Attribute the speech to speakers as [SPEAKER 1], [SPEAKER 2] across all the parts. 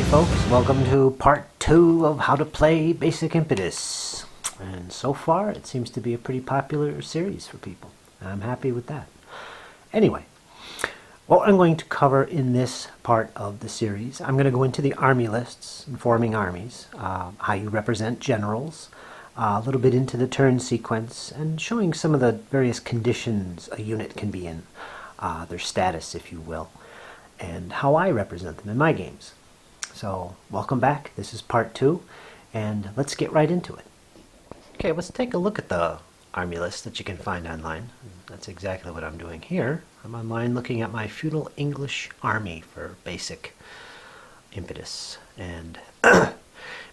[SPEAKER 1] folks, welcome to part 2 of how to play Basic Impetus. And so far it seems to be a pretty popular series for people. I'm happy with that. Anyway, what I'm going to cover in this part of the series, I'm going to go into the army lists and forming armies, how you represent generals, a little bit into the turn sequence, and showing some of the various conditions a unit can be in, their status if you will, and how I represent them in my games. So welcome back, this is part 2, and let's get right into it. Okay, let's take a look at the army list that you can find online. That's exactly what I'm doing here. I'm online looking at my feudal English army for Basic Impetus. And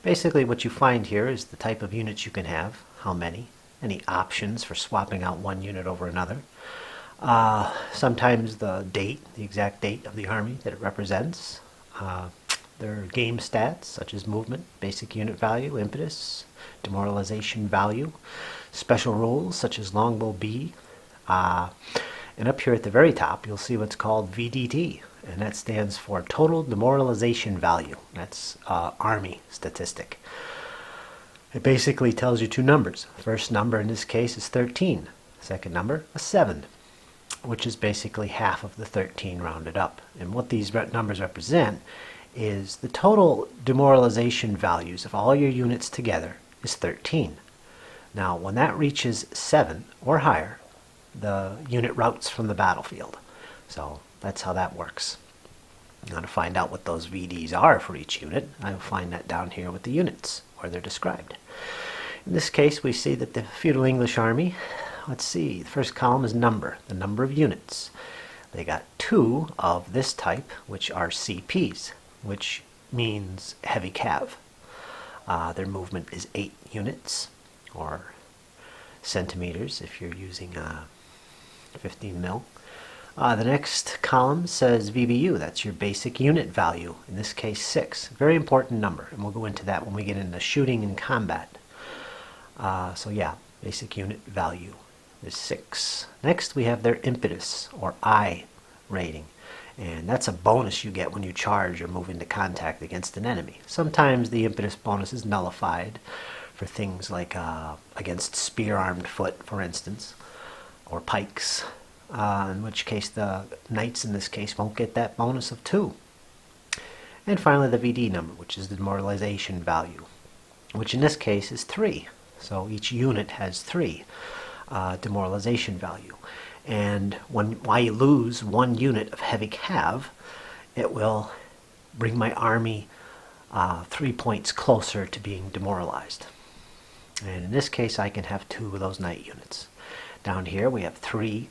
[SPEAKER 1] basically what you find here is the type of units you can have, how many, any options for swapping out one unit over another. Sometimes the date, the exact date of the army that it represents. Their game stats, such as movement, basic unit value, impetus, demoralization value, special rules, such as longbow B, and up here at the very top, you'll see what's called VDT, and that stands for total demoralization value. That's army statistic. It basically tells you two numbers. First number in this case is 13. Second number, a 7, which is basically half of the 13 rounded up. And what these numbers represent is the total demoralization values of all your units together is 13. Now, when that reaches 7 or higher, the unit routes from the battlefield. So that's how that works. Now, to find out what those VDs are for each unit, I'll find that down here with the units, where they're described. In this case, we see that the feudal English army, let's see, the first column is number, the number of units. They got 2 of this type, which are CPs, which means heavy cav. Their movement is 8 units, or centimeters if you're using 15 mil. The next column says VBU, that's your basic unit value, in this case 6. Very important number, and we'll go into that when we get into shooting and combat. So yeah, basic unit value is 6. Next we have their impetus, or I rating. And that's a bonus you get when you charge or move into contact against an enemy. Sometimes the impetus bonus is nullified for things like against spear-armed foot, for instance, or pikes, in which case the knights in this case won't get that bonus of 2. And finally the VD number, which is the demoralization value, which in this case is 3. So each unit has 3 demoralization value. And when I lose 1 unit of heavy cav, it will bring my army 3 points closer to being demoralized. And in this case, I can have 2 of those knight units. Down here, we have 3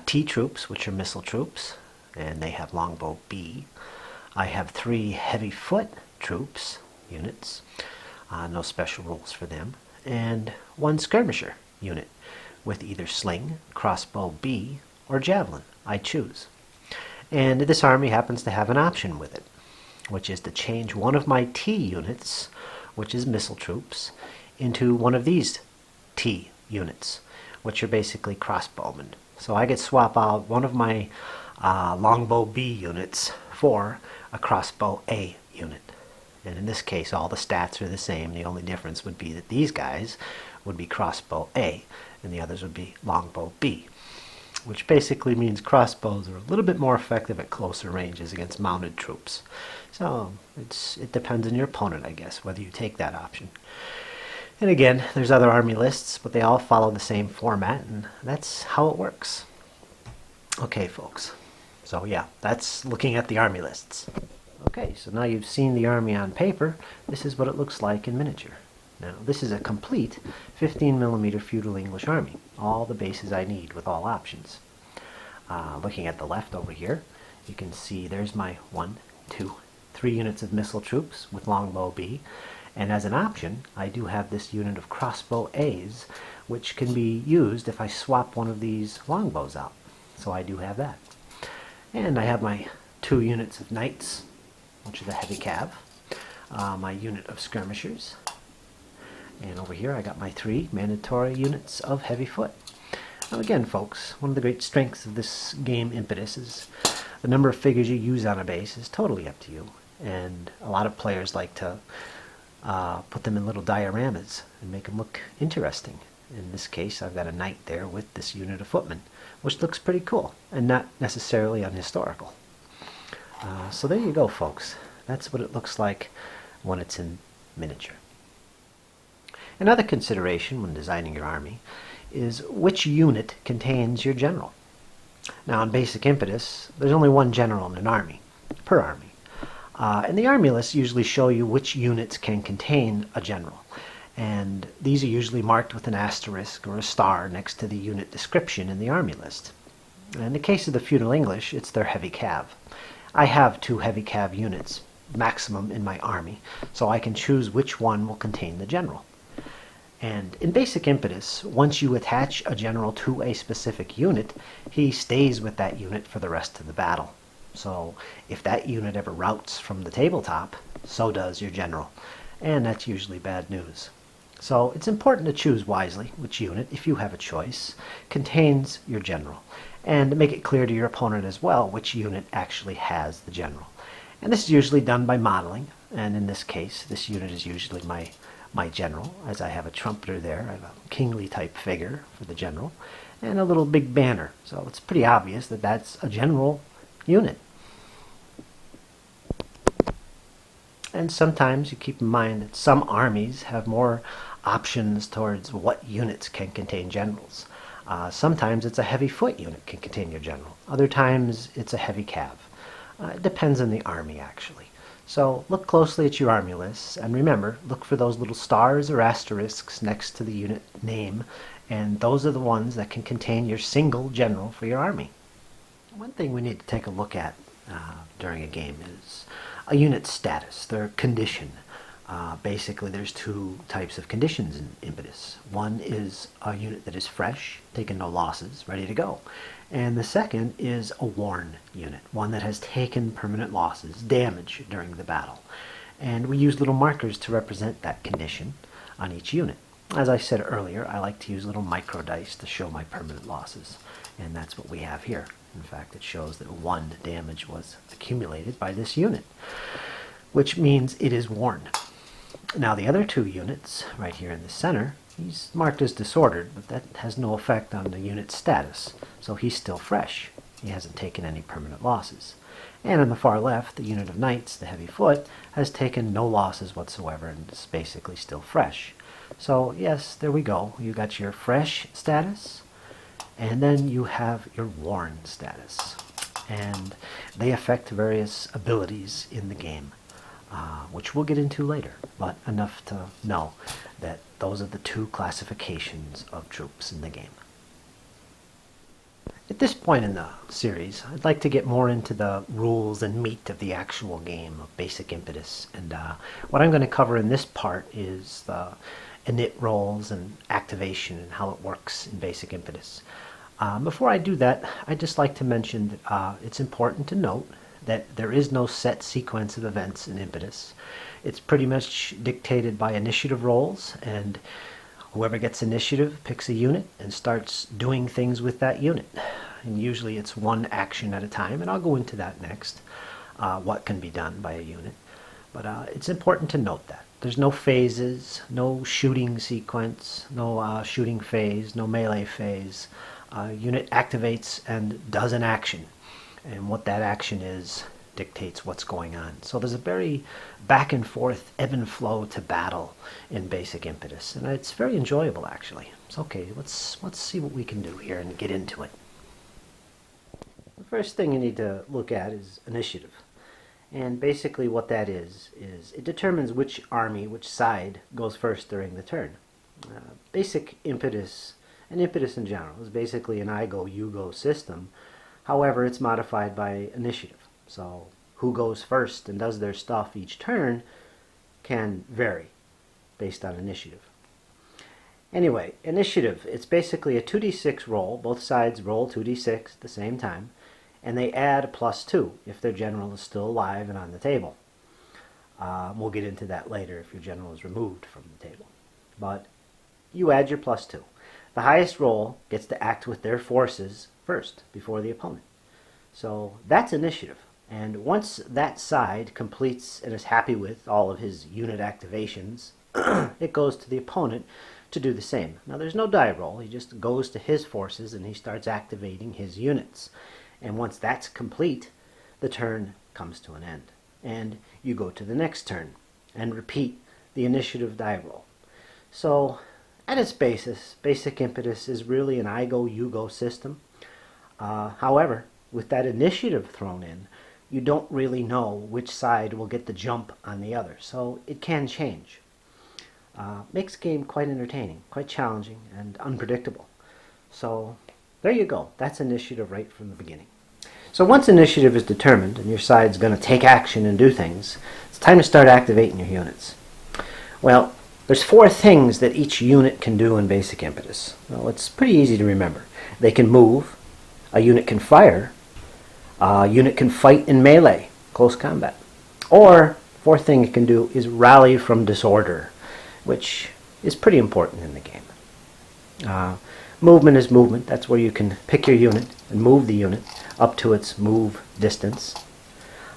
[SPEAKER 1] T troops, which are missile troops, and they have longbow B. I have 3 heavy foot troops units, no special rules for them, and 1 skirmisher unit with either sling, crossbow B, or javelin. I choose. And this army happens to have an option with it, which is to change one of my T units, which is missile troops, into one of these T units, which are basically crossbowmen. So I get swap out one of my longbow B units for a crossbow A unit. And in this case, all the stats are the same. The only difference would be that these guys would be crossbow A, and the others would be longbow B, which basically means crossbows are a little bit more effective at closer ranges against mounted troops. So it depends on your opponent, I guess, whether you take that option. And again, there's other army lists, but they all follow the same format, and that's how it works. Okay, folks. So yeah, that's looking at the army lists. Okay, so now you've seen the army on paper. This is what it looks like in miniature. Now, this is a complete 15mm feudal English army. All the bases I need with all options. Looking at the left over here, you can see there's my 1, 2, 3 units of missile troops with longbow B. And as an option, I do have this unit of crossbow A's, which can be used if I swap one of these longbows out. So I do have that. And I have my 2 units of knights, which is a heavy cav. My unit of skirmishers. And over here I got my 3 mandatory units of heavy foot. Now again, folks, one of the great strengths of this game Impetus is the number of figures you use on a base is totally up to you. and a lot of players like to put them in little dioramas and make them look interesting. In this case, I've got a knight there with this unit of footmen, which looks pretty cool and not necessarily unhistorical. So there you go, folks. That's what it looks like when it's in miniature. Another consideration when designing your army is which unit contains your general. Now, in Basic Impetus, there's only one general in an army, per army. And the army lists usually show you which units can contain a general. And these are usually marked with an asterisk or a star next to the unit description in the army list. In the case of the Feudal English, it's their heavy cav. I have 2 heavy cav units, maximum in my army, so I can choose which one will contain the general. And in Basic Impetus, once you attach a general to a specific unit, he stays with that unit for the rest of the battle. So if that unit ever routes from the tabletop, so does your general. And that's usually bad news. So it's important to choose wisely which unit, if you have a choice, contains your general. And make it clear to your opponent as well which unit actually has the general. And this is usually done by modeling. And in this case, this unit is usually my general, as I have a trumpeter there. I have a kingly type figure for the general, and a little big banner. So it's pretty obvious that that's a general unit. And sometimes you keep in mind that some armies have more options towards what units can contain generals. Sometimes it's a heavy foot unit can contain your general. Other times it's a heavy cav. It depends on the army, actually. So look closely at your army lists, and remember, look for those little stars or asterisks next to the unit name, and those are the ones that can contain your single general for your army. One thing we need to take a look at during a game is a unit's status, their condition. Basically, there's 2 types of conditions in Impetus. One is a unit that is fresh, taken no losses, ready to go. And the second is a worn unit, one that has taken permanent losses, damage during the battle. And we use little markers to represent that condition on each unit. As I said earlier, I like to use little micro dice to show my permanent losses. And that's what we have here. In fact, it shows that 1 damage was accumulated by this unit, which means it is worn. Now the other 2 units, right here in the center, he's marked as disordered, but that has no effect on the unit's status, so he's still fresh. He hasn't taken any permanent losses. And on the far left, the unit of knights, the heavy foot, has taken no losses whatsoever and is basically still fresh. So yes, there we go. You got your fresh status, and then you have your worn status. And they affect various abilities in the game. Which we'll get into later, but enough to know that those are the 2 classifications of troops in the game. At this point in the series, I'd like to get more into the rules and meat of the actual game of Basic Impetus, and what I'm going to cover in this part is the init rolls and activation and how it works in Basic Impetus. Before I do that, I'd just like to mention that it's important to note that there is no set sequence of events in Impetus. It's pretty much dictated by initiative rolls, and whoever gets initiative picks a unit and starts doing things with that unit. And usually it's 1 action at a time, and I'll go into that next, what can be done by a unit. But it's important to note that. There's no phases, no shooting sequence, no shooting phase, no melee phase. Unit activates and does an action. And what that action is dictates what's going on. So there's a very back and forth, ebb and flow to battle in Basic Impetus. And it's very enjoyable, actually. So okay, let's see what we can do here and get into it. The first thing you need to look at is initiative. And basically what that is it determines which army, which side, goes first during the turn. Basic Impetus, and Impetus in general, is basically an I go, you go system. However, it's modified by initiative. So who goes first and does their stuff each turn can vary based on initiative. Anyway, initiative, it's basically a 2d6 roll. Both sides roll 2d6 at the same time, and they add a +2 if their general is still alive and on the table. We'll get into that later if your general is removed from the table. But you add your +2. The highest roll gets to act with their forces first, before the opponent. So that's initiative. And once that side completes and is happy with all of his unit activations, it goes to the opponent to do the same. Now there's no die roll, he just goes to his forces and he starts activating his units. And once that's complete, the turn comes to an end. And you go to the next turn and repeat the initiative die roll. So at its basis, Basic Impetus is really an I go, you go system. However, with that initiative thrown in, you don't really know which side will get the jump on the other, so it can change. Makes the game quite entertaining, quite challenging, and unpredictable. So there you go. That's initiative right from the beginning. So once initiative is determined and your side's going to take action and do things, it's time to start activating your units. Well, there's 4 things that each unit can do in Basic Impetus. Well, it's pretty easy to remember. They can move, a unit can fire, a unit can fight in melee, close combat. Or, 4th thing it can do is rally from disorder, which is pretty important in the game. Movement is movement. That's where you can pick your unit and move the unit up to its move distance.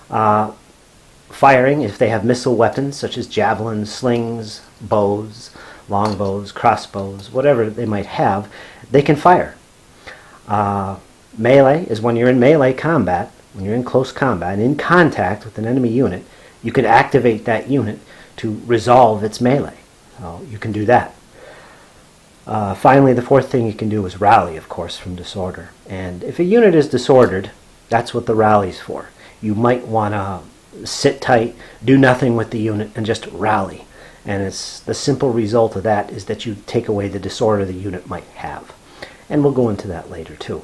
[SPEAKER 1] Firing, if they have missile weapons such as javelins, slings, bows, longbows, crossbows, whatever they might have, they can fire. Melee is when you're in melee combat, when you're in close combat, in contact with an enemy unit, you can activate that unit to resolve its melee. So you can do that. Finally, the 4th thing you can do is rally, of course, from disorder. And if a unit is disordered, that's what the rally's for. You might want to sit tight, do nothing with the unit, and just rally. And it's the simple result of that is that you take away the disorder the unit might have. And we'll go into that later too.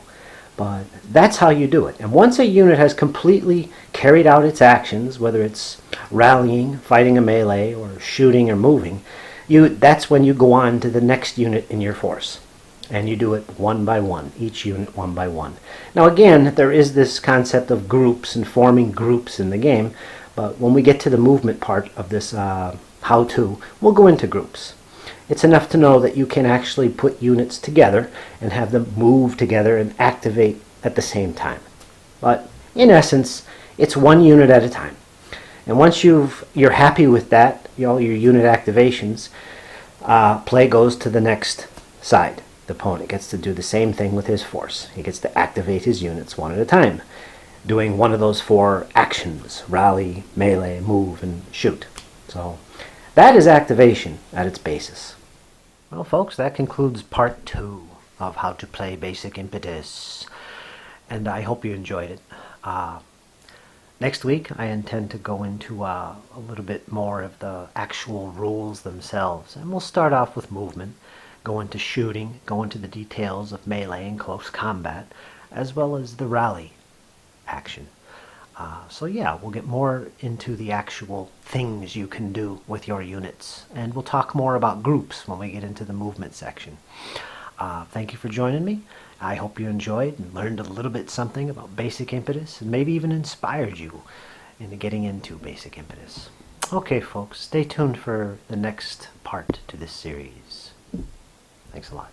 [SPEAKER 1] But that's how you do it. And once a unit has completely carried out its actions, whether it's rallying, fighting a melee, or shooting or moving, that's when you go on to the next unit in your force. And you do it one by one, each unit one by one. Now again, there is this concept of groups and forming groups in the game, but when we get to the movement part of this how-to, we'll go into groups. It's enough to know that you can actually put units together and have them move together and activate at the same time. But in essence, it's one unit at a time. And once you're happy with that, your unit activations, play goes to the next side. The opponent gets to do the same thing with his force. He gets to activate his units one at a time, doing one of those 4 actions: rally, melee, move, and shoot. So that is activation at its basis. Well, folks, that concludes part 2 of how to play Basic Impetus, and I hope you enjoyed it. Next week, I intend to go into a little bit more of the actual rules themselves, and we'll start off with movement, go into shooting, go into the details of melee and close combat, as well as the rally action. So yeah, we'll get more into the actual things you can do with your units, and we'll talk more about groups when we get into the movement section. Thank you for joining me. I hope you enjoyed and learned a little bit something about Basic Impetus, and maybe even inspired you into getting into Basic Impetus. Okay, folks, stay tuned for the next part to this series. Thanks a lot.